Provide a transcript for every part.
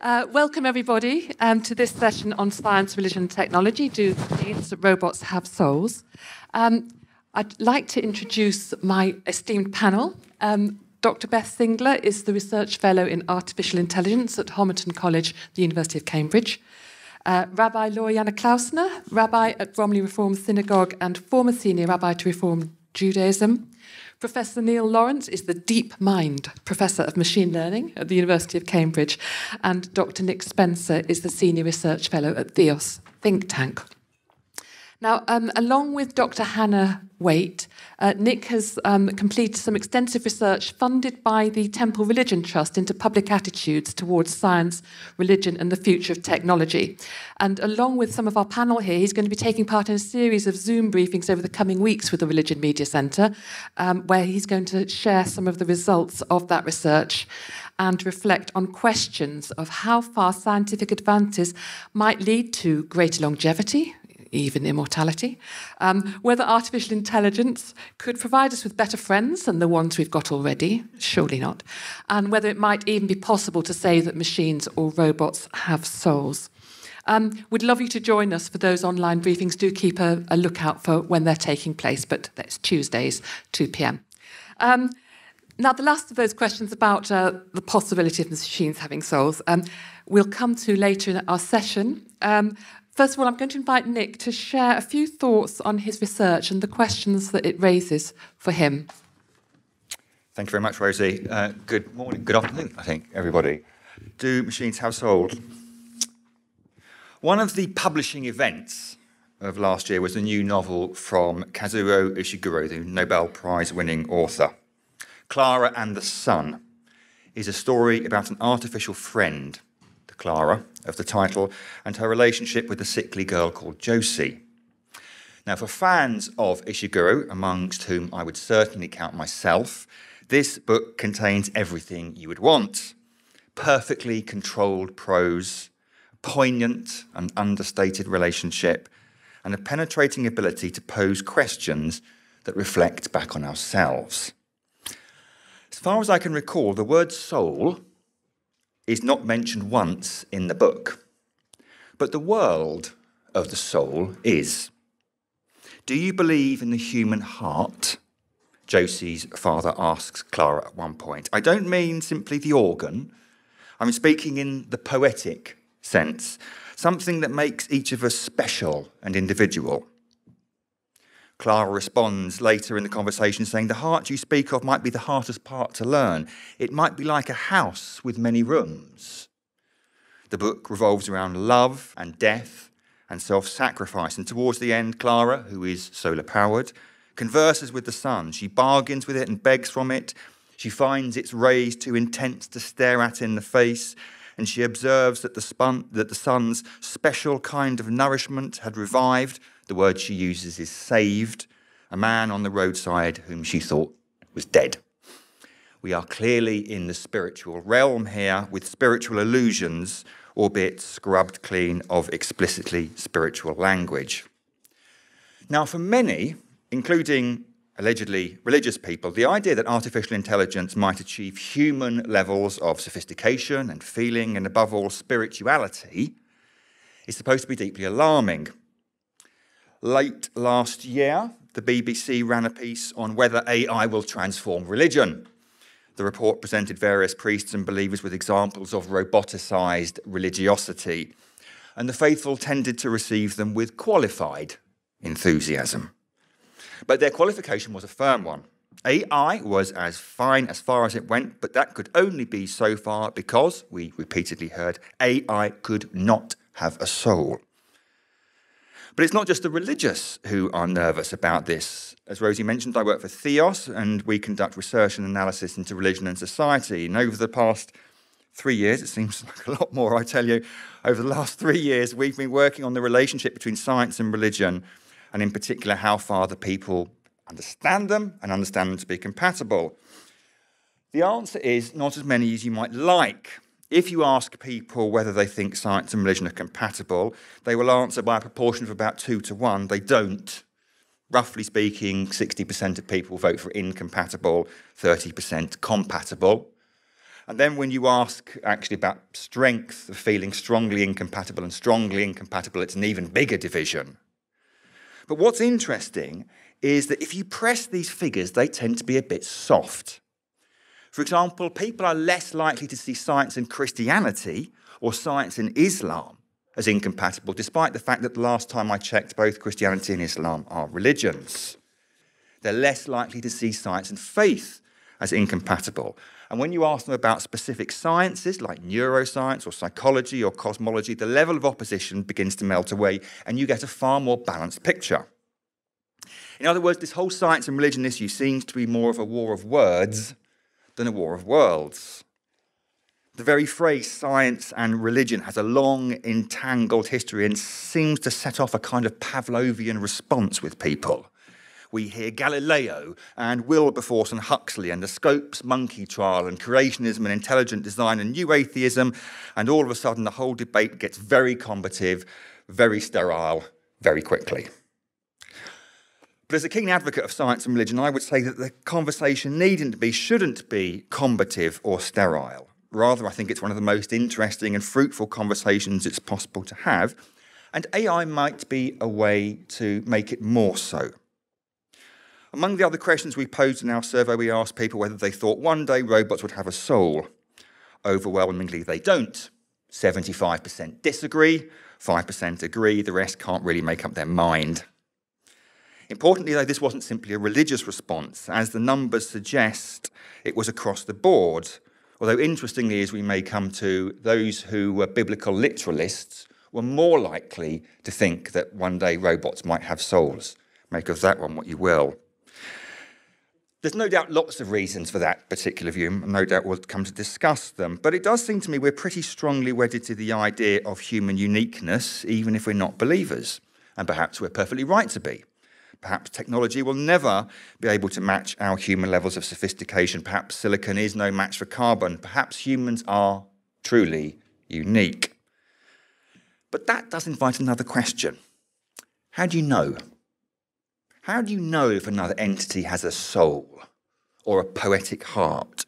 Welcome, everybody, to this session on science, religion, and technology. Do these robots have souls? I'd like to introduce my esteemed panel. Dr. Beth Singler is the Research Fellow in Artificial Intelligence at Homerton College, the University of Cambridge. Rabbi Laura Janner-Klausner, Rabbi at Bromley Reform Synagogue and former Senior Rabbi to Reform Judaism. Professor Neil Lawrence is the DeepMind Professor of Machine Learning at the University of Cambridge. And Dr. Nick Spencer is the Senior Research Fellow at Theos think tank. Now, along with Dr. Hannah Waite, Nick has completed some extensive research funded by the Temple Religion Trust into public attitudes towards science, religion, and the future of technology. And along with some of our panel here, he's going to be taking part in a series of Zoom briefings over the coming weeks with the Religion Media Centre, where he's going to share some of the results of that research and reflect on questions of how far scientific advances might lead to greater longevity, even immortality, whether artificial intelligence could provide us with better friends than the ones we've got already, surely not, and whether it might even be possible to say that machines or robots have souls. We'd love you to join us for those online briefings. Do keep a lookout for when they're taking place, but that's Tuesdays, 2 p.m. Now, the last of those questions about the possibility of machines having souls, we'll come to later in our session. First of all, I'm going to invite Nick to share a few thoughts on his research and the questions that it raises for him. Thank you very much, Rosie. Good morning, good afternoon, I think, everybody. Do machines have souls? One of the publishing events of last year was a new novel from Kazuo Ishiguro, the Nobel Prize-winning author. Clara and the Sun is a story about an artificial friend, Clara, of the title, and her relationship with a sickly girl called Josie. Now, for fans of Ishiguro, amongst whom I would certainly count myself, this book contains everything you would want. Perfectly controlled prose, a poignant and understated relationship, and a penetrating ability to pose questions that reflect back on ourselves. As far as I can recall, the word soul is not mentioned once in the book, but the world of the soul is. Do you believe in the human heart? Josie's father asks Clara at one point. I don't mean simply the organ. I'm speaking in the poetic sense, something that makes each of us special and individual. Clara responds later in the conversation saying, the heart you speak of might be the hardest part to learn. It might be like a house with many rooms. The book revolves around love and death and self-sacrifice. And towards the end, Clara, who is solar-powered, converses with the sun. She bargains with it and begs from it. She finds its rays too intense to stare at in the face. And she observes that the sun's special kind of nourishment had revived. The word she uses is saved, a man on the roadside whom she thought was dead. We are clearly in the spiritual realm here with spiritual illusions, albeit scrubbed clean of explicitly spiritual language. Now, for many, including allegedly religious people, the idea that artificial intelligence might achieve human levels of sophistication and feeling, and above all, spirituality, is supposed to be deeply alarming. Late last year, the BBC ran a piece on whether AI will transform religion. The report presented various priests and believers with examples of roboticized religiosity, and the faithful tended to receive them with qualified enthusiasm. But their qualification was a firm one. AI was as fine as far as it went, but that could only be so far because, we repeatedly heard, AI could not have a soul. But it's not just the religious who are nervous about this. As Rosie mentioned, I work for Theos, and we conduct research and analysis into religion and society. And over the past 3 years, it seems like a lot more, I tell you, over the last 3 years, we've been working on the relationship between science and religion, and in particular, how far the people understand them and understand them to be compatible. The answer is not as many as you might like. If you ask people whether they think science and religion are compatible, they will answer by a proportion of about 2 to 1. They don't. Roughly speaking, 60% of people vote for incompatible, 30% compatible. And then when you ask actually about strength of feeling strongly incompatible and strongly incompatible, it's an even bigger division. But what's interesting is that if you press these figures, they tend to be a bit soft. For example, people are less likely to see science and Christianity or science and Islam as incompatible, despite the fact that the last time I checked, both Christianity and Islam are religions. They're less likely to see science and faith as incompatible. And when you ask them about specific sciences like neuroscience or psychology or cosmology, the level of opposition begins to melt away and you get a far more balanced picture. In other words, this whole science and religion issue seems to be more of a war of words than a war of worlds. The very phrase science and religion has a long, entangled history and seems to set off a kind of Pavlovian response with people. We hear Galileo and Wilberforce and Huxley and the Scopes monkey trial and creationism and intelligent design and new atheism, and all of a sudden the whole debate gets very combative, very sterile, very quickly. But as a keen advocate of science and religion, I would say that the conversation shouldn't be combative or sterile. Rather, I think it's one of the most interesting and fruitful conversations it's possible to have, and AI might be a way to make it more so. Among the other questions we posed in our survey, we asked people whether they thought one day robots would have a soul. Overwhelmingly, they don't. 75% disagree, 5% agree, the rest can't really make up their mind. Importantly, though, this wasn't simply a religious response. As the numbers suggest, it was across the board. Although, interestingly, as we may come to, those who were biblical literalists were more likely to think that one day robots might have souls. Make of that one what you will. There's no doubt lots of reasons for that particular view, and no doubt we'll come to discuss them. But it does seem to me we're pretty strongly wedded to the idea of human uniqueness, even if we're not believers. And perhaps we're perfectly right to be. Perhaps technology will never be able to match our human levels of sophistication. Perhaps silicon is no match for carbon. Perhaps humans are truly unique. But that does invite another question. How do you know? How do you know if another entity has a soul, or a poetic heart,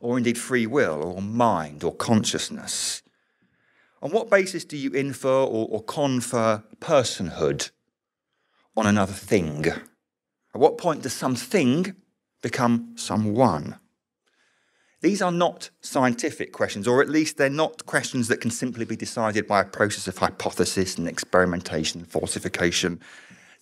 or indeed free will, or mind, or consciousness? On what basis do you infer or confer personhood on another thing? At what point does something become someone? These are not scientific questions, or at least they're not questions that can simply be decided by a process of hypothesis and experimentation and falsification.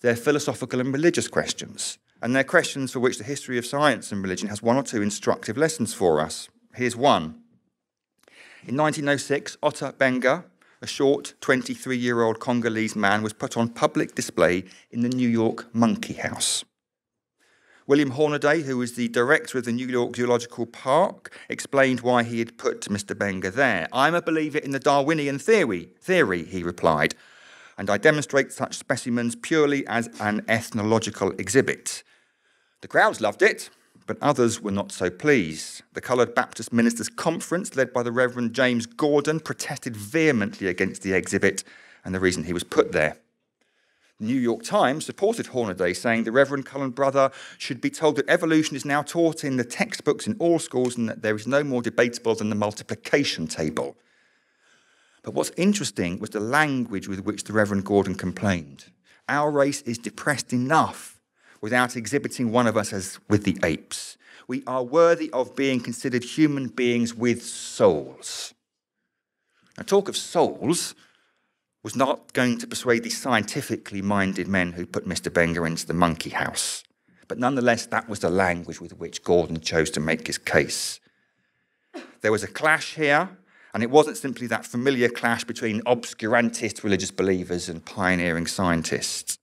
They're philosophical and religious questions, and they're questions for which the history of science and religion has one or two instructive lessons for us. Here's one. In 1906, Ota Benga, a short 23-year-old Congolese man, was put on public display in the New York Monkey House. William Hornaday, who was the director of the New York Zoological Park, explained why he had put Mr. Benga there. "I'm a believer in the Darwinian theory," he replied, "and I demonstrate such specimens purely as an ethnological exhibit." The crowds loved it, but others were not so pleased. The Coloured Baptist Ministers' Conference, led by the Reverend James Gordon, protested vehemently against the exhibit and the reason he was put there. The New York Times supported Hornaday, saying the Reverend Cullen brother should be told that evolution is now taught in the textbooks in all schools and that there is no more debatable than the multiplication table. But what's interesting was the language with which the Reverend Gordon complained. Our race is depressed enough without exhibiting one of us as with the apes. We are worthy of being considered human beings with souls. Now, talk of souls was not going to persuade the scientifically minded men who put Mr. Benga into the monkey house. But nonetheless, that was the language with which Gordon chose to make his case. There was a clash here. And it wasn't simply that familiar clash between obscurantist religious believers and pioneering scientists.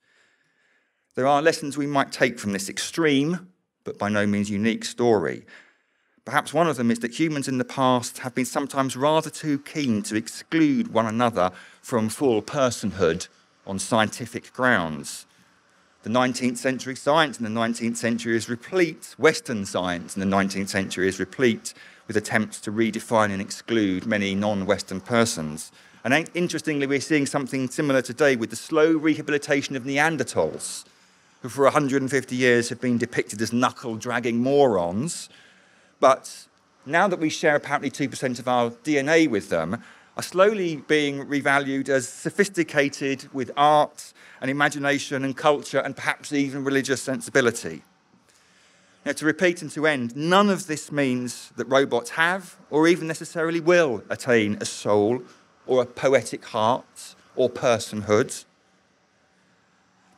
There are lessons we might take from this extreme, but by no means unique story. Perhaps one of them is that humans in the past have been sometimes rather too keen to exclude one another from full personhood on scientific grounds. The 19th century science in the 19th century is replete, Western science in the 19th century is replete with attempts to redefine and exclude many non-Western persons. And interestingly, we're seeing something similar today with the slow rehabilitation of Neanderthals, who for 150 years have been depicted as knuckle-dragging morons. But now that we share apparently 2% of our DNA with them, are slowly being revalued as sophisticated with art and imagination and culture and perhaps even religious sensibility. Now, to repeat and to end, none of this means that robots have or even necessarily will attain a soul or a poetic heart or personhood.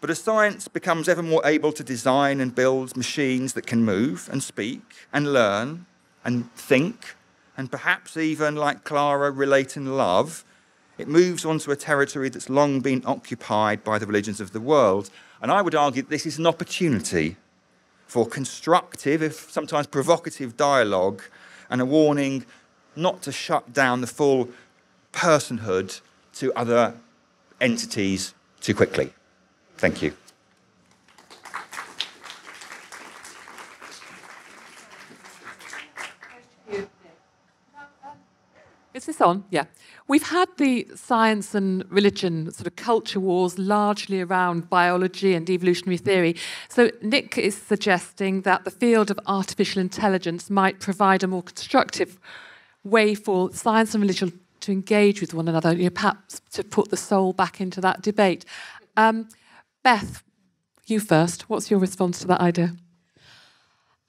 But as science becomes ever more able to design and build machines that can move and speak and learn and think and perhaps even, like Clara, relate and love, it moves onto a territory that's long been occupied by the religions of the world. And I would argue that this is an opportunity for constructive, if sometimes provocative dialogue, and a warning not to shut down the full personhood to other entities too quickly. Thank you. Is this on? Yeah. We've had the science and religion sort of culture wars largely around biology and evolutionary theory. So Nick is suggesting that the field of artificial intelligence might provide a more constructive way for science and religion to engage with one another, perhaps to put the soul back into that debate. Beth, you first. What's your response to that idea?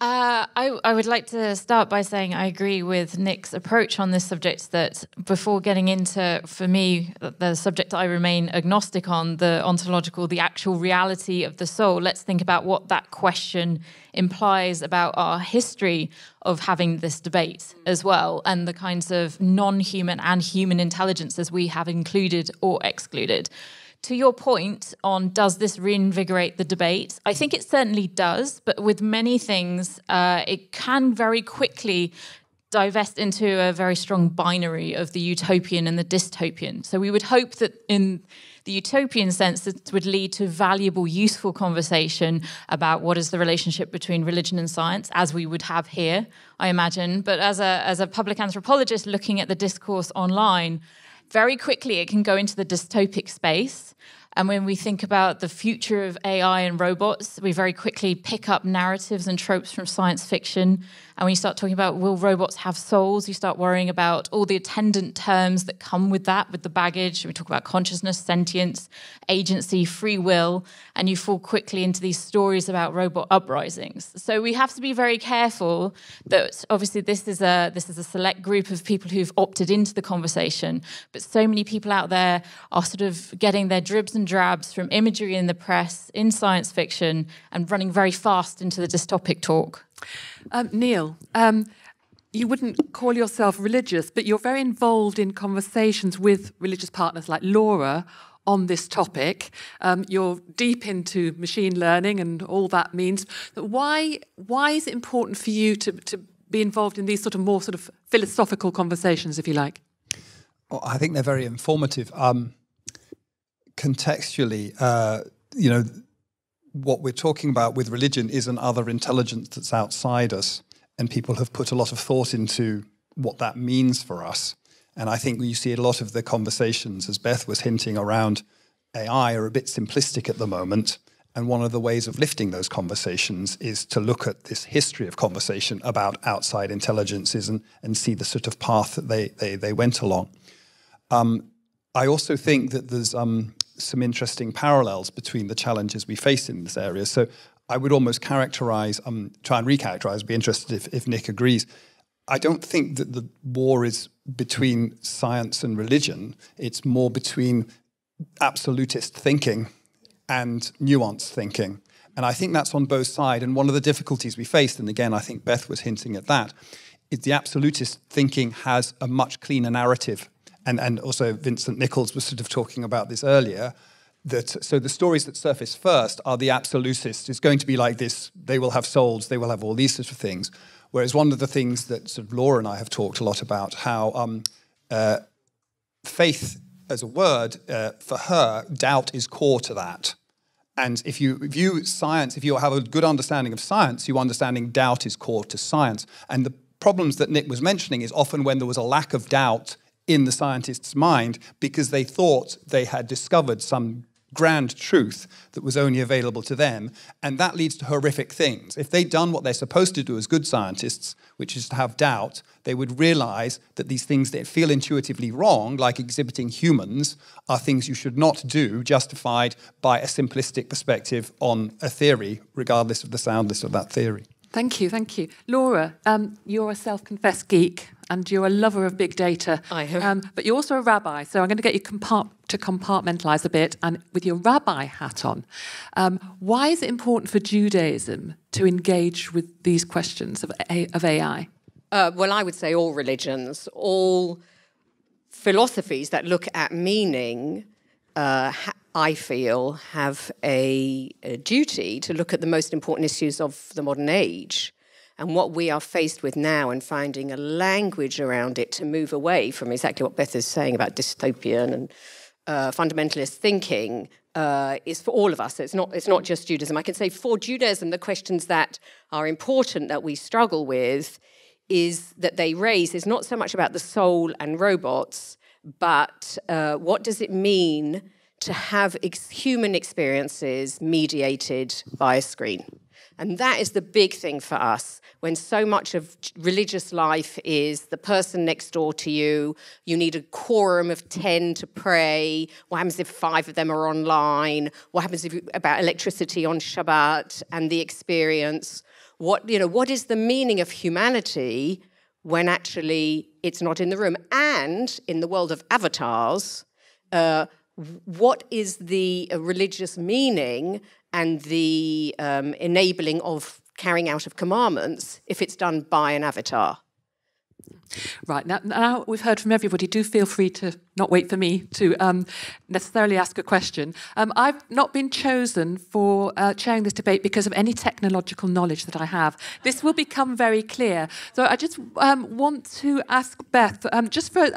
I would like to start by saying I agree with Nick's approach on this subject, that before getting into, for me, the subject I remain agnostic on, the ontological, the actual reality of the soul, let's think about what that question implies about our history of having this debate as well, and the kinds of non-human and human intelligences we have included or excluded. To your point on does this reinvigorate the debate, I think it certainly does, but with many things, it can very quickly divest into a very strong binary of the utopian and the dystopian. So we would hope that in the utopian sense, it would lead to valuable, useful conversation about what is the relationship between religion and science, as we would have here, I imagine. But as a public anthropologist looking at the discourse online, very quickly it can go into the dystopic space. And when we think about the future of AI and robots, we very quickly pick up narratives and tropes from science fiction. And when you start talking about will robots have souls, you start worrying about all the attendant terms that come with that, with the baggage. We talk about consciousness, sentience, agency, free will, and you fall quickly into these stories about robot uprisings. So we have to be very careful that obviously this is a select group of people who've opted into the conversation, but so many people out there are sort of getting their dribs and drabs from imagery in the press, in science fiction, and running very fast into the dystopic talk. Neil, you wouldn't call yourself religious, but you're very involved in conversations with religious partners like Laura on this topic. You're deep into machine learning and all that means. Why is it important for you to be involved in these more philosophical conversations, if you like? Well, I think they're very informative. Contextually, what we're talking about with religion is an other intelligence that's outside us, and people have put a lot of thought into what that means for us. And I think you see a lot of the conversations, as Beth was hinting, around AI are a bit simplistic at the moment. And one of the ways of lifting those conversations is to look at this history of conversation about outside intelligences and see the sort of path that they went along. I also think that there's some interesting parallels between the challenges we face in this area. So I would almost characterize, try and recharacterize, be interested if Nick agrees. I don't think that the war is between science and religion. It's more between absolutist thinking and nuanced thinking. And I think that's on both sides. And one of the difficulties we faced, and again, I think Beth was hinting at that, is the absolutist thinking has a much cleaner narrative. And also Vincent Nichols was sort of talking about this earlier, so the stories that surface first are the absolutists. It's going to be like this, they will have souls, they will have all these sorts of things. Whereas one of the things that sort of Laura and I have talked a lot about, how faith as a word, for her, doubt is core to that. And if you view science, if you have a good understanding of science, you understanding doubt is core to science. And the problems that Nick was mentioning is often when there was a lack of doubt in the scientist's mind because they thought they had discovered some grand truth that was only available to them, and that leads to horrific things. If they'd done what they're supposed to do as good scientists, which is to have doubt, they would realize that these things that feel intuitively wrong, like exhibiting humans, are things you should not do, justified by a simplistic perspective on a theory, regardless of the soundness of that theory. Thank you, thank you. Laura, you're a self-confessed geek and you're a lover of big data. I am. But you're also a rabbi, so I'm going to get you to compartmentalise a bit. And with your rabbi hat on, why is it important for Judaism to engage with these questions of AI? Well, I would say all religions, all philosophies that look at meaning, I feel, have a duty to look at the most important issues of the modern age. And what we are faced with now, and finding a language around it to move away from exactly what Beth is saying about dystopian and fundamentalist thinking, is for all of us. It's not just Judaism. I can say for Judaism, the questions that are important that we struggle with is that they raise is not so much about the soul and robots, but what does it mean to have human experiences mediated by a screen? And that is the big thing for us, when so much of religious life is the person next door to you, you need a quorum of 10 to pray, what happens if 5 of them are online, what happens about electricity on Shabbat and the experience, what is the meaning of humanity when actually it's not in the room? And in the world of avatars, what is the religious meaning and the enabling of carrying out of commandments if it's done by an avatar? Right, now we've heard from everybody. Do feel free to not wait for me to necessarily ask a question. I've not been chosen for chairing this debate because of any technological knowledge that I have. This will become very clear. So I just want to ask Beth, just for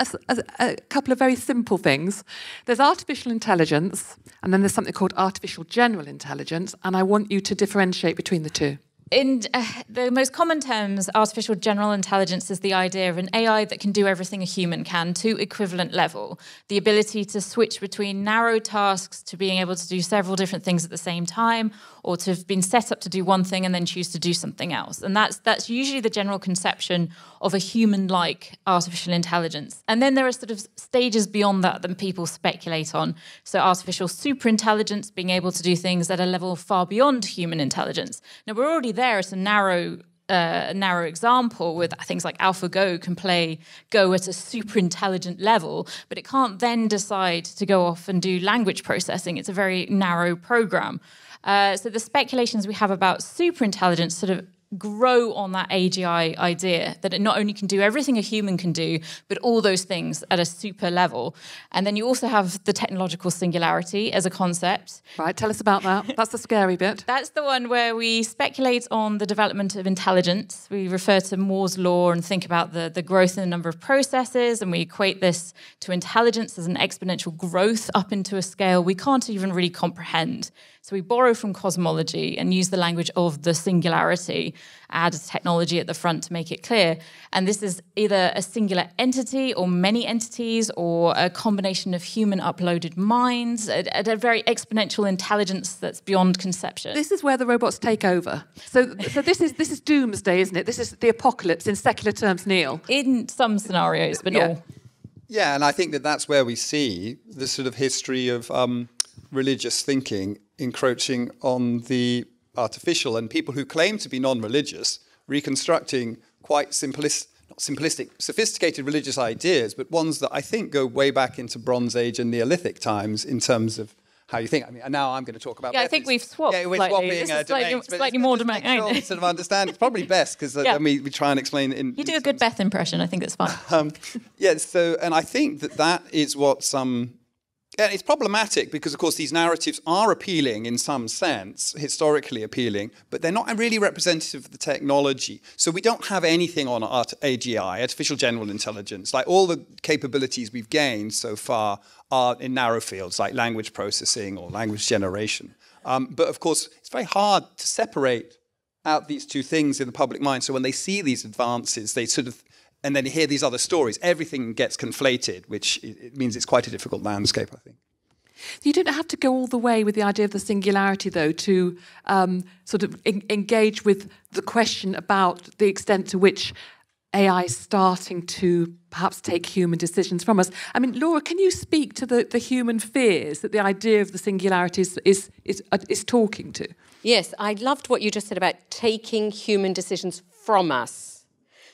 a couple of very simple things. There's artificial intelligence, and then there's something called artificial general intelligence, and I want you to differentiate between the two. In the most common terms, artificial general intelligence is the idea of an AI that can do everything a human can to equivalent level. The ability to switch between narrow tasks to being able to do several different things at the same time, or to have been set up to do one thing and then choose to do something else. And that's usually the general conception of a human-like artificial intelligence. And then there are sort of stages beyond that people speculate on. So artificial superintelligence, being able to do things at a level far beyond human intelligence. Now, we're already there at a narrow example with things like AlphaGo can play Go at a super intelligent level, but it can't then decide to go off and do language processing. It's a very narrow program. So the speculations we have about superintelligence sort of grow on that AGI idea, that it not only can do everything a human can do, but all those things at a super level. And then you also have the technological singularity as a concept. Right, tell us about that. That's the scary bit. That's the one where we speculate on the development of intelligence. We refer to Moore's law and think about the growth in the number of processes, and we equate this to intelligence as an exponential growth up into a scale we can't even really comprehend. So we borrow from cosmology and use the language of the singularity, add technology at the front to make it clear. And this is either a singular entity or many entities or a combination of human uploaded minds at a very exponential intelligence that's beyond conception. This is where the robots take over. So this is doomsday, isn't it? This is the apocalypse in secular terms, Neil. In some scenarios, but not all. Yeah, and I think that's where we see the sort of history of religious thinking encroaching on the artificial, and people who claim to be non-religious reconstructing quite sophisticated religious ideas, but ones that I think go way back into Bronze Age and Neolithic times in terms of how you think. I mean, now I'm going to talk about. Yeah, I think we've swapped. Yeah, we're slightly. swapping domains, slightly more domain. Sort of understand. It's probably best because we try and explain it in. You do a good Beth impression. I think that's fine. So, and I think that is what some. And it's problematic because, of course, these narratives are appealing in some sense, historically appealing, but they're not really representative of the technology. So we don't have anything on AGI, artificial general intelligence. Like all the capabilities we've gained so far are in narrow fields like language processing or language generation. But, of course, it's very hard to separate out these two things in the public mind. So when they see these advances, they sort of... And then you hear these other stories. Everything gets conflated, which it means it's quite a difficult landscape, I think. You don't have to go all the way with the idea of the singularity, though, to sort of engage with the question about the extent to which AI is starting to perhaps take human decisions from us. I mean, Laura, can you speak to the human fears that the idea of the singularity is talking to? Yes, I loved what you just said about taking human decisions from us.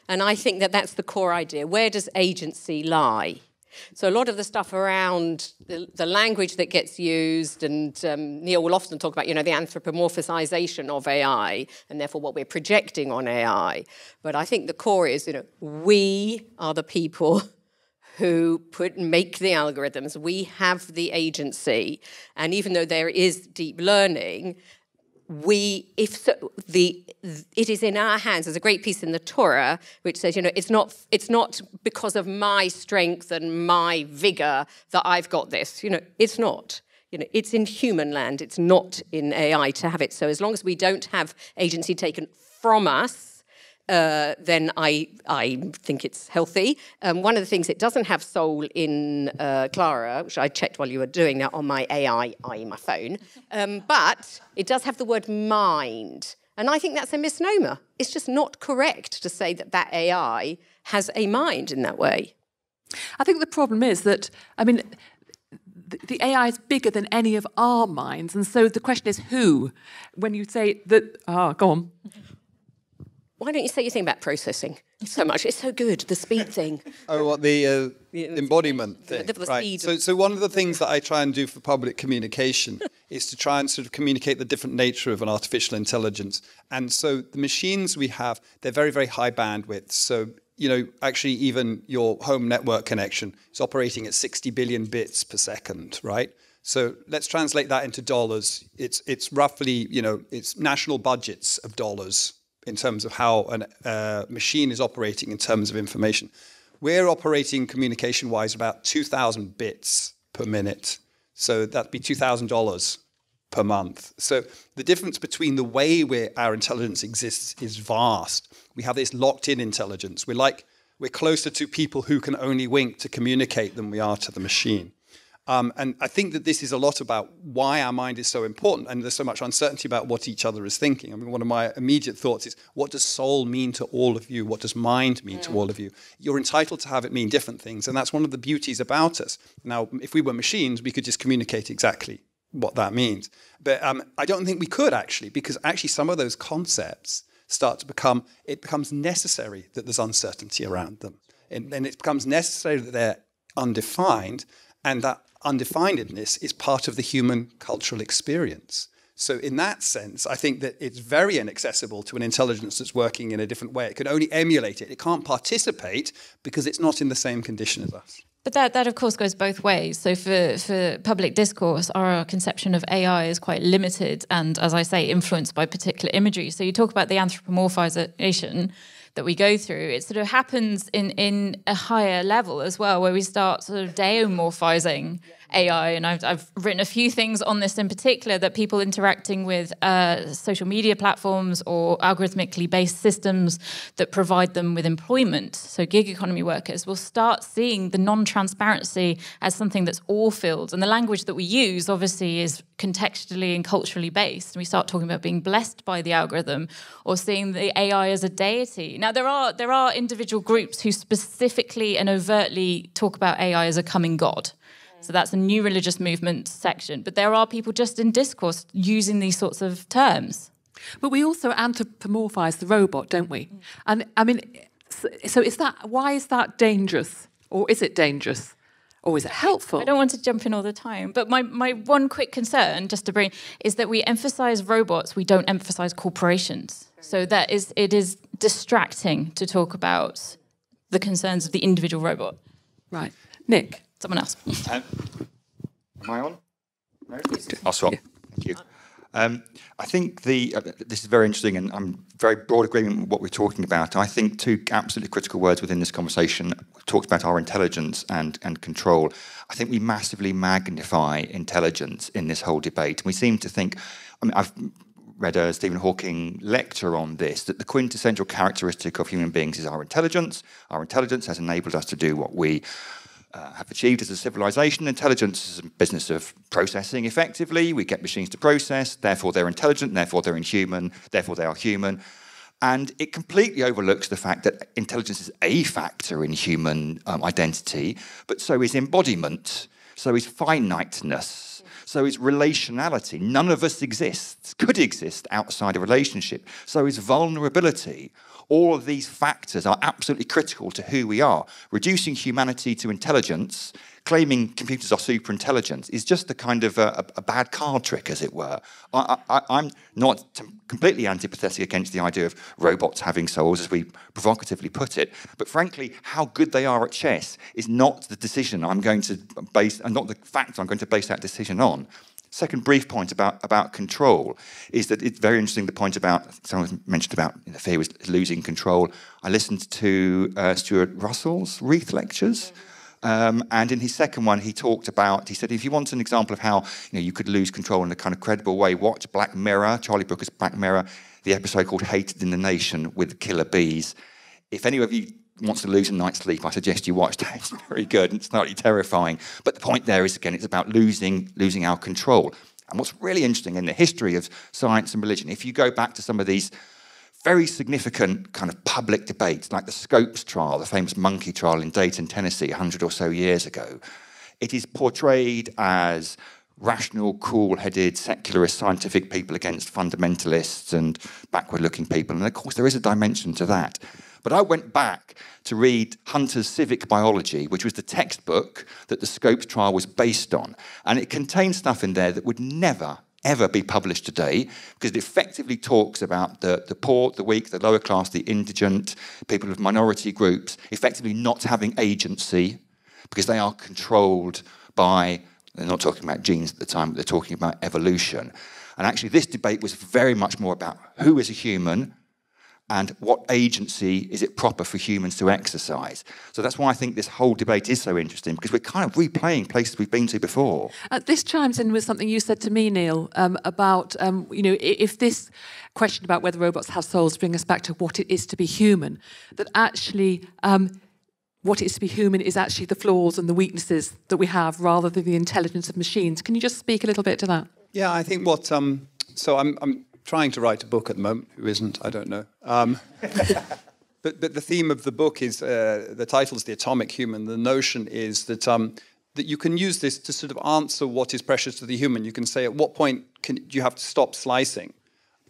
And I think that that's the core idea. Where does agency lie? So a lot of the stuff around the language that gets used, and Neil will often talk about, the anthropomorphization of AI, and therefore what we're projecting on AI. But I think the core is, we are the people who make the algorithms. We have the agency. And even though there is deep learning, it is in our hands. There's a great piece in the Torah which says, it's not because of my strength and my vigor that I've got this. It's not. It's in human land. It's not in AI to have it. So as long as we don't have agency taken from us, then I think it's healthy. One of the things it doesn't have soul in Clara, which I checked while you were doing that on my AI, i.e. my phone, but it does have the word mind. And I think that's a misnomer. It's just not correct to say that AI has a mind in that way. I think the problem is that, the AI is bigger than any of our minds. And so the question is who? When you say that, go on. Why don't you say your thing about processing so much? It's so good, the speed thing. Oh, what, the embodiment thing? The right. speed. So one of the things that I try and do for public communication is to try and sort of communicate the different nature of an artificial intelligence. And so the machines we have, they're very, very high bandwidth. So, actually even your home network connection is operating at 60 billion bits per second, right? So let's translate that into dollars. It's roughly, it's national budgets of dollars in terms of how a machine is operating in terms of information. We're operating communication-wise about 2,000 bits per minute. So that'd be $2,000 per month. So the difference between the way our intelligence exists is vast. We have this locked-in intelligence. We're closer to people who can only wink to communicate than we are to the machine. And I think that this is a lot about why our mind is so important, and there's so much uncertainty about what each other is thinking. One of my immediate thoughts is, what does soul mean to all of you? What does mind mean to all of you? You're entitled to have it mean different things, and that's one of the beauties about us. Now, if we were machines, we could just communicate exactly what that means. But I don't think we could, actually, because actually some of those concepts start to it becomes necessary that there's uncertainty around them. And it becomes necessary that they're undefined, and that undefinedness is part of the human cultural experience. So in that sense, I think that it's very inaccessible to an intelligence that's working in a different way. It can only emulate it. It can't participate because it's not in the same condition as us. But that of course, goes both ways. So for public discourse, our conception of AI is quite limited and, as I say, influenced by particular imagery. So you talk about the anthropomorphization that we go through. It sort of happens in a higher level as well, where we start sort of deomorphizing AI. And I've written a few things on this in particular, that people interacting with social media platforms or algorithmically based systems that provide them with employment, so gig economy workers, will start seeing the non-transparency as something that's awe-filled. And the language that we use obviously is contextually and culturally based. And we start talking about being blessed by the algorithm or seeing the AI as a deity. Now, there are individual groups who specifically and overtly talk about AI as a coming god. So that's a new religious movement section. But there are people just in discourse using these sorts of terms. But we also anthropomorphise the robot, don't we? And so why is that dangerous? Or is it dangerous? Or is it helpful? I don't want to jump in all the time. But my one quick concern, just to bring, is that we emphasise robots, we don't emphasise corporations. So it is distracting to talk about the concerns of the individual robot. Right. Nick? Someone else. Am I on? No? I'll swap. Yeah. Thank you. I think this is very interesting, and I'm very broad agreement with what we're talking about. I think two absolutely critical words within this conversation. We've talked about our intelligence and control. I think we massively magnify intelligence in this whole debate. And we seem to think, I've read a Stephen Hawking lecture on this, that the quintessential characteristic of human beings is our intelligence. Our intelligence has enabled us to do what we have achieved as a civilization. Intelligence is a business of processing effectively. We get machines to process, therefore they're intelligent, therefore they're inhuman, therefore they are human. And it completely overlooks the fact that intelligence is a factor in human identity, but so is embodiment, so is finiteness, so is relationality. None of us could exist outside a relationship. So is vulnerability. All of these factors are absolutely critical to who we are. Reducing humanity to intelligence, claiming computers are super intelligent, is just a kind of a bad card trick, as it were. I'm not completely antipathetic against the idea of robots having souls, as we provocatively put it. But frankly, how good they are at chess is not the decision I'm going to base, and not the fact I'm going to base that decision on. Second brief point about control is that it's very interesting, the point about, someone mentioned about fear was losing control. I listened to Stuart Russell's Reith lectures, and in his second one he said if you want an example of how you could lose control in a kind of credible way, watch Black Mirror, Charlie Brooker's Black Mirror, the episode called Hated in the Nation with killer bees. If any of you wants to lose a night's sleep, I suggest you watch that. It's very good and slightly terrifying. But the point there is, again, it's about losing our control. And what's really interesting in the history of science and religion, if you go back to some of these very significant kind of public debates, like the Scopes trial, the famous monkey trial in Dayton, Tennessee, 100 or so years ago, it is portrayed as rational, cool-headed, secularist, scientific people against fundamentalists and backward-looking people. And of course, there is a dimension to that. But I went back to read Hunter's Civic Biology, which was the textbook that the Scopes trial was based on. And it contains stuff in there that would never, ever be published today, because it effectively talks about the poor, the weak, the lower class, the indigent, people of minority groups, effectively not having agency, because they are controlled by, they're not talking about genes at the time, but they're talking about evolution. And actually this debate was very much more about who is a human, and what agency is it proper for humans to exercise. So that's why I think this whole debate is so interesting, because we're kind of replaying places we've been to before. This chimes in with something you said to me, Neil, about, if this question about whether robots have souls bring us back to what it is to be human, that actually what it is to be human is actually the flaws and the weaknesses that we have rather than the intelligence of machines. Can you just speak a little bit to that? Yeah, I think what... so I'm trying to write a book at the moment. Who isn't? I don't know. But the theme of the book is, the title is The Atomic Human. The notion is that that you can use this to sort of answer what is precious to the human. You can say, at what point do you have to stop slicing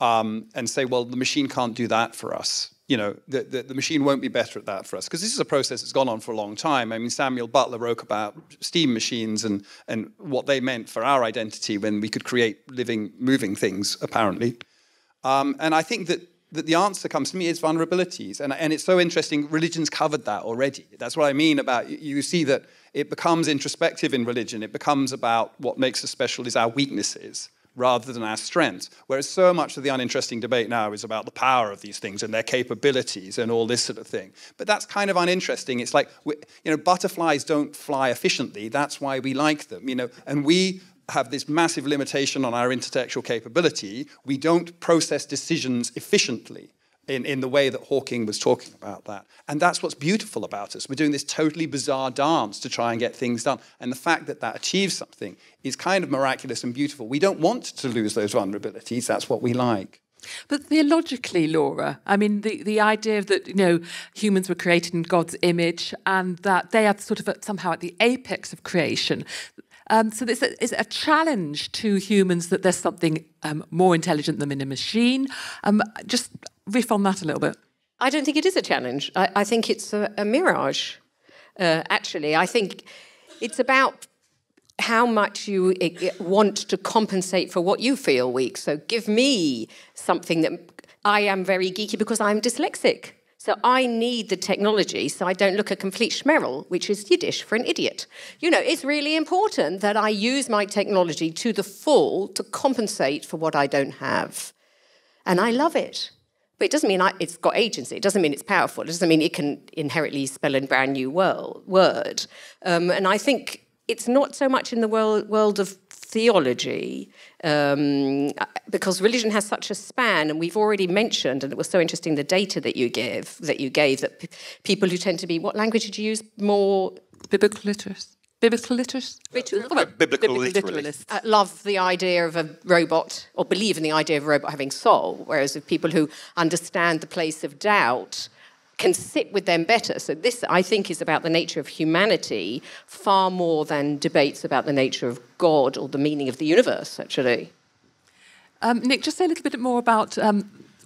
and say, well, the machine can't do that for us. The machine won't be better at that for us, because this is a process that's gone on for a long time. I mean, Samuel Butler wrote about steam machines and what they meant for our identity when we could create living, moving things, apparently. And I think that the answer comes to me is vulnerabilities. And it's so interesting, religion's covered that already. That's what I mean about, you see that it becomes introspective in religion. It becomes about what makes us special is our weaknesses, rather than our strengths. Whereas so much of the uninteresting debate now is about the power of these things and their capabilities and all this sort of thing. But that's kind of uninteresting. It's like, butterflies don't fly efficiently. That's why we like them, and we have this massive limitation on our intellectual capability. We don't process decisions efficiently in the way that Hawking was talking about that. And that's what's beautiful about us. We're doing this totally bizarre dance to try and get things done. And the fact that that achieves something is kind of miraculous and beautiful. We don't want to lose those vulnerabilities. That's what we like. But theologically, Laura, I mean, the idea that, humans were created in God's image and that they are sort of somehow at the apex of creation. So it's a challenge to humans that there's something more intelligent than in a machine. Just riff on that a little bit. I don't think it is a challenge. I think it's a mirage, actually. I think it's about how much you want to compensate for what you feel weak. So give me something that... I am very geeky because I'm dyslexic. So I need the technology so I don't look a complete schmerl, which is Yiddish for an idiot. It's really important that I use my technology to the full to compensate for what I don't have. And I love it. But it doesn't mean it's got agency. It doesn't mean it's powerful. It doesn't mean it can inherently spell a brand new word. And I think it's not so much in the world of theology, because religion has such a span, and we've already mentioned, and it was so interesting, the data that you gave that people who tend to be, what language did you use? More biblical literacy. Biblical literacy. Biblical literalists. Love the idea of a robot, or believe in the idea of a robot having soul, whereas if people who understand the place of doubt can sit with them better. So this, I think, is about the nature of humanity far more than debates about the nature of God or the meaning of the universe, actually. Nick, just say a little bit more about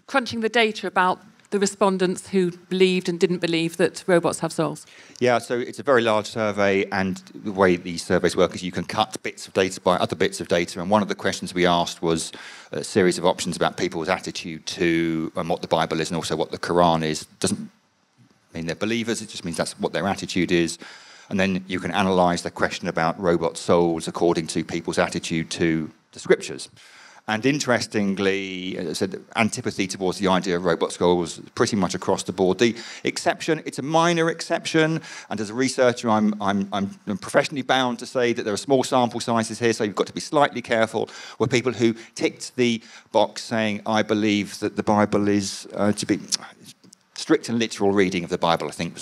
crunching the data about the respondents who believed and didn't believe that robots have souls. Yeah, so it's a very large survey, and the way these surveys work is you can cut bits of data by other bits of data, and one of the questions we asked was a series of options about people's attitude to what the Bible is and also what the Quran is. Doesn't mean they're believers, it just means that's what their attitude is. And then you can analyse the question about robot souls according to people's attitude to the scriptures. And interestingly, as I said, antipathy towards the idea of robot souls pretty much across the board. The exception, it's a minor exception, and as a researcher, I'm professionally bound to say that there are small sample sizes here, so you've got to be slightly careful, were people who ticked the box saying, I believe that the Bible is to be... strict and literal reading of the Bible, I think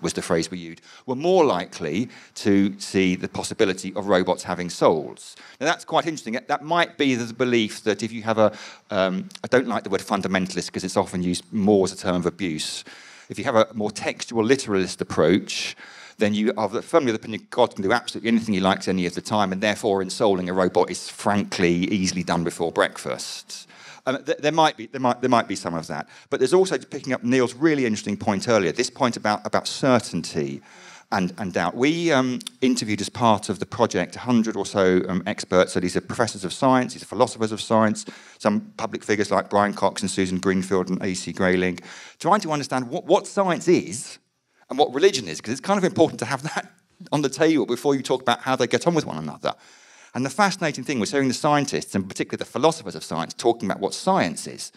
was the phrase we used, were more likely to see the possibility of robots having souls. Now that's quite interesting. That might be the belief that if you have I don't like the word fundamentalist because it's often used more as a term of abuse. If you have a more textual literalist approach, then you are firmly of the opinion God can do absolutely anything he likes any of the time, and therefore ensouling a robot is frankly easily done before breakfast. There might be some of that, but there's also, picking up Neil's really interesting point earlier, this point about certainty and doubt. We interviewed as part of the project 100 or so experts. So these are professors of science, these are philosophers of science, some public figures like Brian Cox and Susan Greenfield and A.C. Grayling, trying to understand what science is and what religion is, because it's kind of important to have that on the table before you talk about how they get on with one another. And the fascinating thing was hearing the scientists, and particularly the philosophers of science, talking about what science is.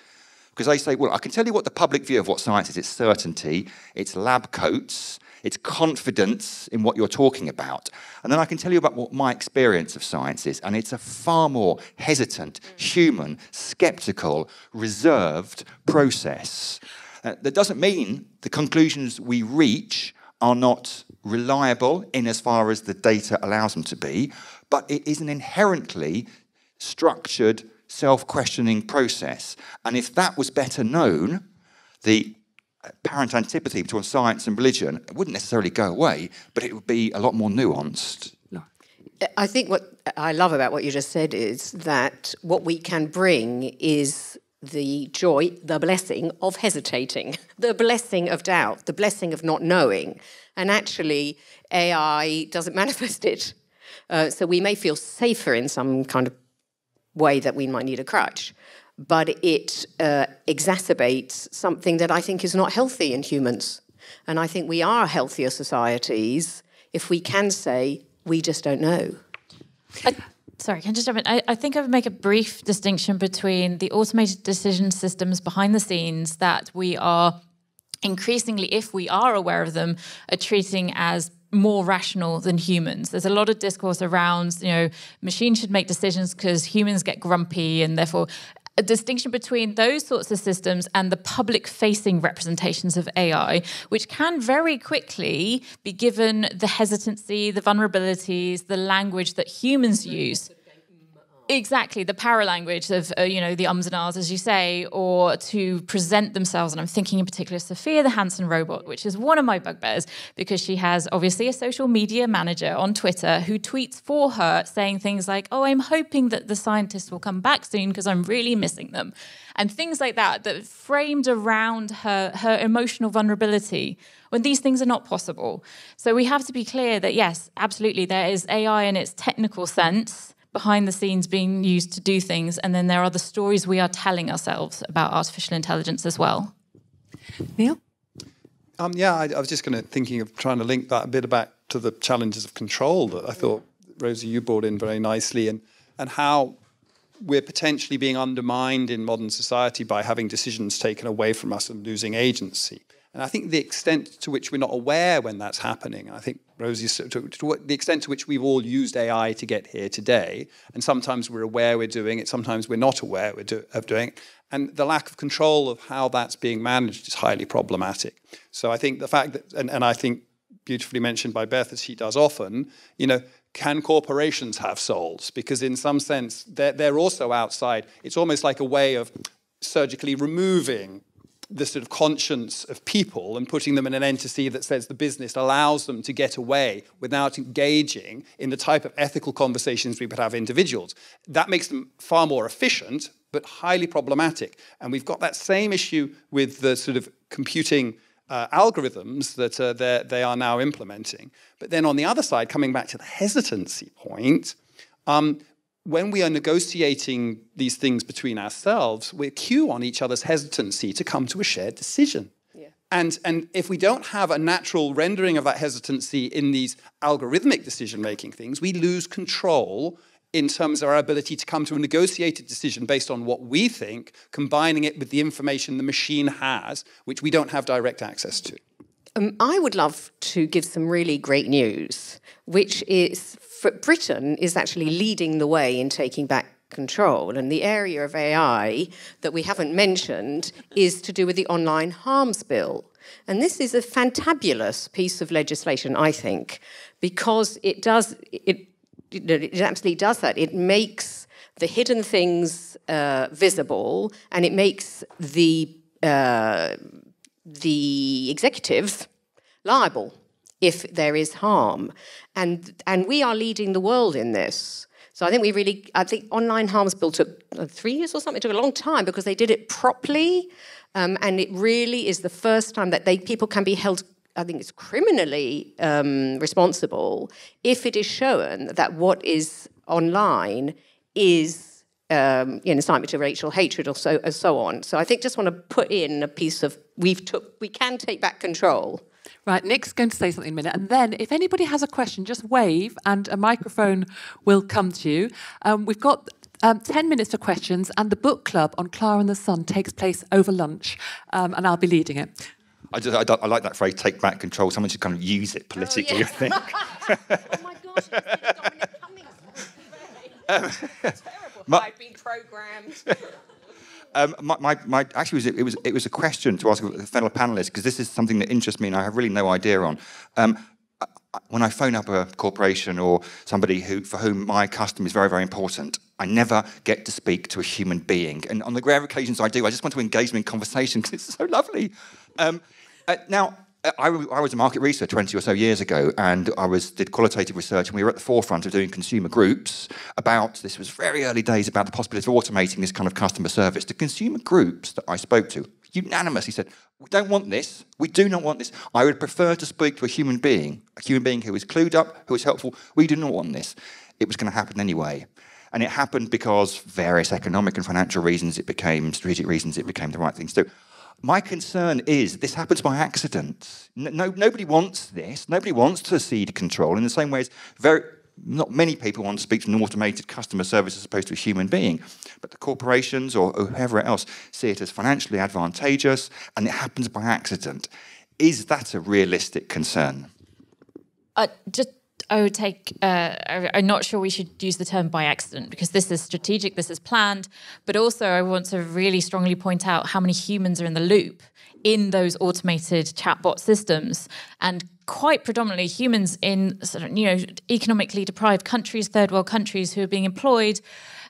Because they say, well, I can tell you what the public view of what science is. It's certainty, it's lab coats, it's confidence in what you're talking about. And then I can tell you about what my experience of science is, and it's a far more hesitant, human, sceptical, reserved process. That doesn't mean the conclusions we reach are not reliable in as far as the data allows them to be, but it is an inherently structured, self-questioning process. And if that was better known, the apparent antipathy between science and religion wouldn't necessarily go away, but it would be a lot more nuanced. I think what I love about what you just said is that what we can bring is the joy, the blessing of hesitating, the blessing of doubt, the blessing of not knowing. And actually, AI doesn't manifest it. So we may feel safer in some kind of way that we might need a crutch, but it exacerbates something that I think is not healthy in humans. And I think we are healthier societies if we can say, we just don't know. Sorry, can I just jump in? I think I would make a brief distinction between the automated decision systems behind the scenes that we are increasingly, if we are aware of them, are treating as more rational than humans. There's a lot of discourse around, machines should make decisions because humans get grumpy, and therefore a distinction between those sorts of systems and the public-facing representations of AI, which can very quickly be given the hesitancy, the vulnerabilities, the language that humans use. Exactly, the paralanguage of, the ums and ahs, as you say, or to present themselves. And I'm thinking in particular Sophia the Hanson robot, which is one of my bugbears, because she has obviously a social media manager on Twitter who tweets for her saying things like, oh, I'm hoping that the scientists will come back soon because I'm really missing them. And things like that framed around her emotional vulnerability, when these things are not possible. So we have to be clear that, yes, absolutely, there is AI in its technical sense, behind the scenes being used to do things, and then there are the stories we are telling ourselves about artificial intelligence as well. Neil? I was just thinking of trying to link that a bit back to the challenges of control that I thought, Rosie, you brought in very nicely, and how we're potentially being undermined in modern society by having decisions taken away from us and losing agency. And I think the extent to which we're not aware when that's happening, I think, Rosie, to the extent to which we've all used AI to get here today, and sometimes we're aware we're doing it, sometimes we're not aware of doing it, and the lack of control of how that's being managed is highly problematic. So I think the fact that, and I think beautifully mentioned by Beth, as she does often, can corporations have souls? Because in some sense, they're also outside. It's almost like a way of surgically removing the sort of conscience of people and putting them in an entity that says the business allows them to get away without engaging in the type of ethical conversations we would have individuals. That makes them far more efficient, but highly problematic. And we've got that same issue with the sort of computing algorithms that they are now implementing. But then on the other side, coming back to the hesitancy point, when we are negotiating these things between ourselves, we cue on each other's hesitancy to come to a shared decision. Yeah. And if we don't have a natural rendering of that hesitancy in these algorithmic decision-making things, we lose control in terms of our ability to come to a negotiated decision based on what we think, combining it with the information the machine has, which we don't have direct access to. I would love to give some really great news, which is Britain is actually leading the way in taking back control. And the area of AI that we haven't mentioned is to do with the Online Harms Bill. And this is a fantabulous piece of legislation, I think, because it absolutely does that. It makes the hidden things visible, and it makes the executives liable if there is harm. And we are leading the world in this. So I think Online Harms Bill took 3 years or something. It took a long time because they did it properly. And it really is the first time that people can be held, I think it's criminally responsible if it is shown that what is online is incitement to racial hatred or so on. So I think just want to put in a piece of we can take back control. Right, Nick's going to say something in a minute. And then if anybody has a question, just wave and a microphone will come to you. We've got 10 minutes for questions, and the book club on Clara and the Sun takes place over lunch, and I'll be leading it. I like that phrase, take back control. Someone should kind of use it politically, I think. Oh my gosh, it's Dominic Cummings. Terrible. I've been programmed. Actually, it was a question to ask the fellow panelists, because this is something that interests me and I have really no idea on. When I phone up a corporation or somebody for whom my custom is very, very important, I never get to speak to a human being. And on the rare occasions I do, I just want to engage them in conversation because it's so lovely. Now, I was a market researcher 20 or so years ago, and did qualitative research, and we were at the forefront of doing consumer groups this was very early days, about the possibility of automating this kind of customer service. The consumer groups that I spoke to unanimously said, we don't want this, we do not want this. I would prefer to speak to a human being who is clued up, who is helpful. We do not want this. It was going to happen anyway. And it happened because various economic and financial reasons, strategic reasons, it became the right thing to do. My concern is this happens by accident. Nobody wants this. Nobody wants to cede control in the same way as not many people want to speak to an automated customer service as opposed to a human being. But the corporations or whoever else see it as financially advantageous, and it happens by accident. Is that a realistic concern? I would take, I'm not sure we should use the term by accident, because this is strategic, this is planned, but also I want to really strongly point out how many humans are in the loop in those automated chatbot systems, and quite predominantly humans in economically deprived countries, third world countries, who are being employed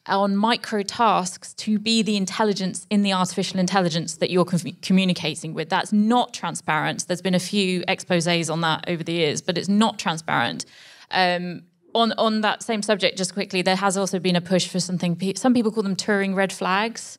on micro tasks to be the intelligence in the artificial intelligence that you're communicating with. That's not transparent. There's been a few exposés on that over the years, but it's not transparent. On that same subject, just quickly, there has also been a push for something, some people call them Turing red flags.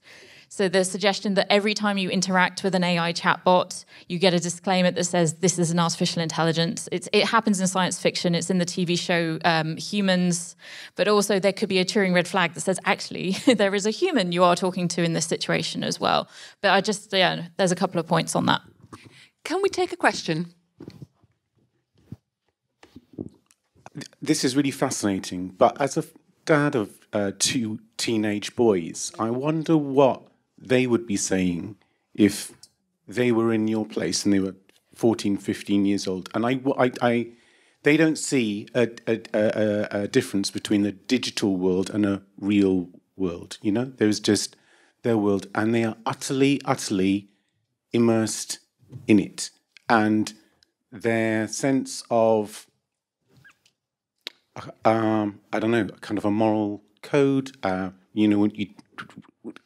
So the suggestion that every time you interact with an AI chatbot, you get a disclaimer that says this is an artificial intelligence. It happens in science fiction. It's in the TV show Humans. But also there could be a Turing red flag that says, actually, there is a human you are talking to in this situation as well. But there's a couple of points on that. Can we take a question? This is really fascinating. But as a dad of two teenage boys, I wonder what they would be saying if they were in your place and they were 14, 15 years old. And they don't see a difference between the digital world and a real world. There's just their world, and they are utterly, utterly immersed in it. And their sense of, I don't know, kind of a moral code,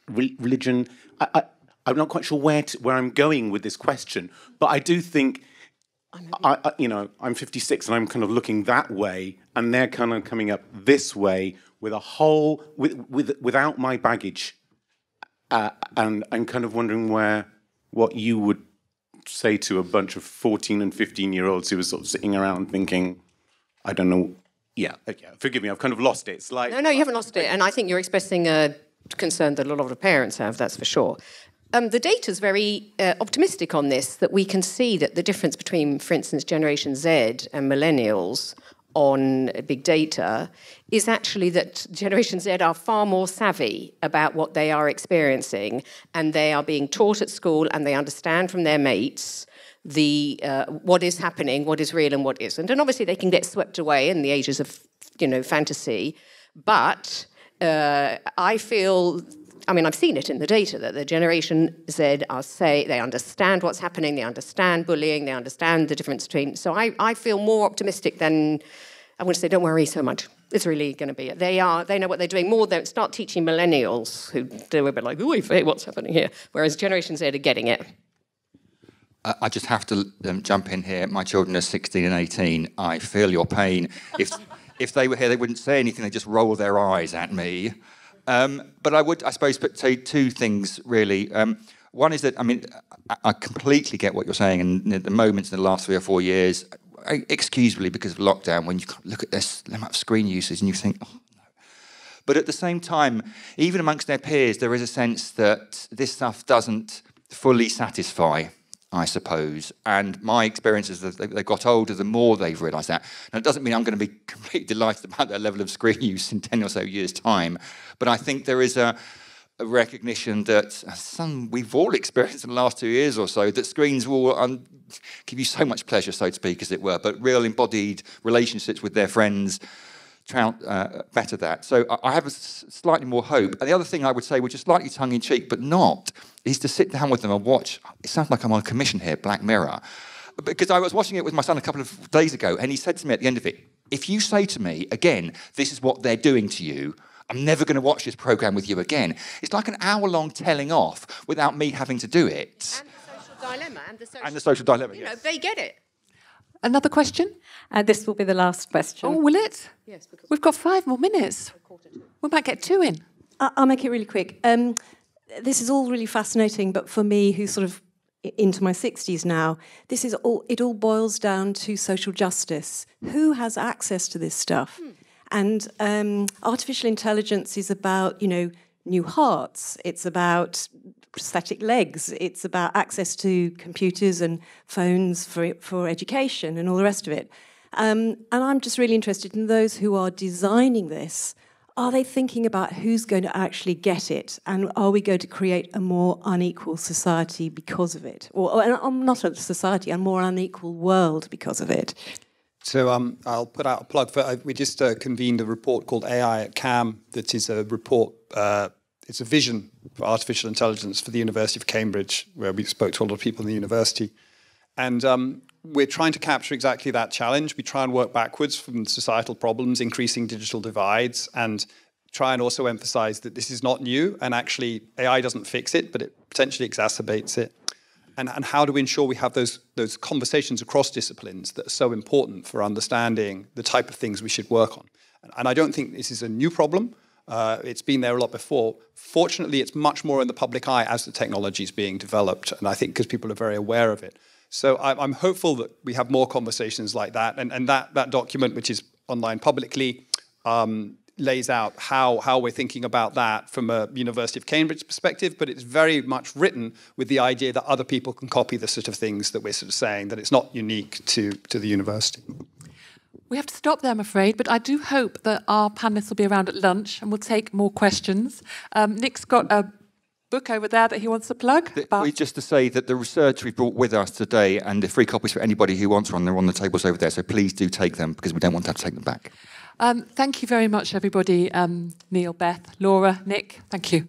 religion. I'm not quite sure where I'm going with this question, but I do think, I'm 56 and I'm kind of looking that way, and they're kind of coming up this way with a whole, without my baggage, and I'm kind of wondering what you would say to a bunch of 14 and 15-year-olds who were sort of sitting around thinking, I don't know. Yeah, forgive me, I've kind of lost it. It's like... No, you haven't lost it. And I think you're expressing a concern that a lot of parents have, that's for sure. The data's very optimistic on this, that we can see that the difference between, for instance, Generation Z and millennials on big data is actually that Generation Z are far more savvy about what they are experiencing, and they are being taught at school, and they understand from their mates what is happening, what is real and what isn't. And obviously they can get swept away in the ages of, fantasy. But I feel, I've seen it in the data, that the Generation Z they understand what's happening, they understand bullying, they understand the difference between... So I feel more optimistic than... I want to say, don't worry so much. It's really going to be it. They know what they're doing more. They start teaching millennials who do a bit like, oh, what's happening here? Whereas Generation Z are getting it. I just have to jump in here. My children are 16 and 18. I feel your pain. If they were here, they wouldn't say anything. They just roll their eyes at me. But I would, I suppose, say two things, really. One is that, I completely get what you're saying. And the moments in the last 3 or 4 years, excusably because of lockdown, when you look at this amount of screen usage and you think, oh, no. But at the same time, even amongst their peers, there is a sense that this stuff doesn't fully satisfy, I suppose. And my experience is that they got older, the more they've realised that. Now, it doesn't mean I'm going to be completely delighted about their level of screen use in 10 or so years' time. But I think there is a recognition that we've all experienced in the last 2 years or so, that screens will give you so much pleasure, so to speak, as it were, but real embodied relationships with their friends better that. So I have slightly more hope. And the other thing I would say, which is slightly tongue-in-cheek, but not, is to sit down with them and watch. It sounds like I'm on a commission here, Black Mirror. Because I was watching it with my son a couple of days ago, and he said to me at the end of it, if you say to me, again, this is what they're doing to you, I'm never going to watch this programme with you again. It's like an hour-long telling off without me having to do it. And the social dilemma. And the social dilemma, yes. They get it. Another question? This will be the last question. Oh, will it? Yes. Because we've got 5 more minutes. We might get 2 in. I'll make it really quick. This is all really fascinating, but for me, who's sort of into my 60s now, it all boils down to social justice. Who has access to this stuff? And artificial intelligence is about, new hearts. It's about prosthetic legs. It's about access to computers and phones for education and all the rest of it. And I'm just really interested in those who are designing this. Are they thinking about who's going to actually get it? And are we going to create a more unequal society because of it? Or not a society, a more unequal world because of it? So I'll put out a plug for. We just convened a report called AI at CAM. That is a report. It's a vision for artificial intelligence for the University of Cambridge, where we spoke to a lot of people in the university, and we're trying to capture exactly that challenge. We try and work backwards from societal problems, increasing digital divides, and try and also emphasize that this is not new, and actually AI doesn't fix it, but it potentially exacerbates it. And how do we ensure we have those conversations across disciplines that are so important for understanding the type of things we should work on? And I don't think this is a new problem. It's been there a lot before. Fortunately, it's much more in the public eye as the technology is being developed, and I think because people are very aware of it. So I'm hopeful that we have more conversations like that, and that document, which is online publicly, lays out how we're thinking about that from a University of Cambridge perspective, but it's very much written with the idea that other people can copy the sort of things that we're sort of saying, that it's not unique to the university. We have to stop there, I'm afraid, but I do hope that our panellists will be around at lunch and we'll take more questions. Nick's got a book over there that he wants to plug. Just to say that the research we brought with us today, and the free copies for anybody who wants one, they're on the tables over there, so please do take them, because we don't want to have to take them back. Thank you very much, everybody. Neil, Beth, Laura, Nick, thank you.